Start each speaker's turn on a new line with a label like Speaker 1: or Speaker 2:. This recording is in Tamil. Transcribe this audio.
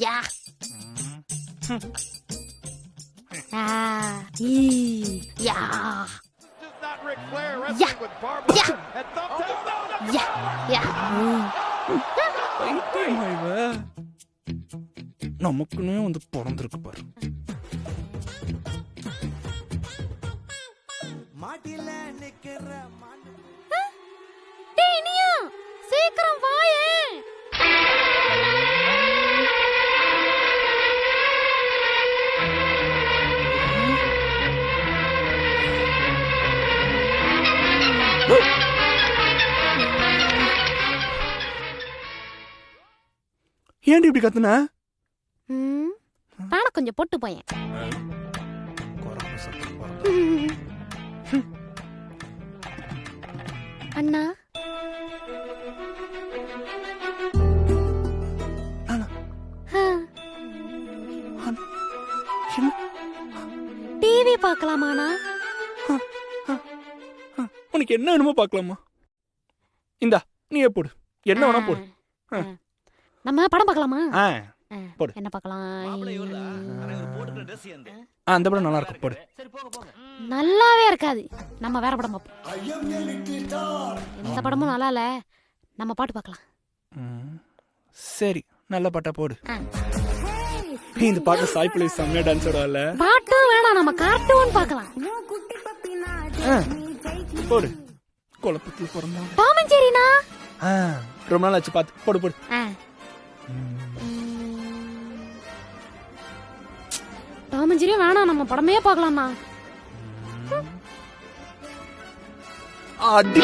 Speaker 1: யா யா
Speaker 2: நமக்குன்னே வந்து பிறந்திருக்கு பாரு.
Speaker 1: சீக்கிரம் வாயே.
Speaker 2: ஏன்டி இப்படி கத்துன?
Speaker 1: பானை கொஞ்சம் போட்டு போயேன். அண்ணா டிவி பார்க்கலாமாண்ணா?
Speaker 2: உனக்கு என்ன வேணுமோ பார்க்கலாமா? இந்தா நீயே போடு, என்ன வேணா போடு.
Speaker 1: நம்ம படம் பார்க்கலாமா?
Speaker 2: போடு.
Speaker 1: என்ன பார்க்கலாம்?
Speaker 2: அந்த படம் நல்லா இருக்கும், போடு.
Speaker 1: நல்லாவே இருக்காது, நம்ம வேற படம் பார்ப்போம். எந்த படமும் நல்லா இல்ல, நம்ம பாட்டு பார்க்கலாம்.
Speaker 2: சரி, நல்ல பாட்டா போடு. இந்த பாட்டு சாய்ப்புல செம்மையா டான்ஸ் ஆடுவால.
Speaker 1: பாட்டு வேணாம், நம்ம கார்ட்டூன் பார்க்கலாம்.
Speaker 2: போடு. குழப்பத்தில் பிறந்தா
Speaker 1: டாம் அண்ட் ஜெரினா.
Speaker 2: ரொம்ப நாள் ஆச்சு பாத்து, போடு போடு.
Speaker 1: டாம் அண்ட் ஜெரி வேணாம், நம்ம படமே பார்க்கலாம்ண்ணா.
Speaker 2: அடி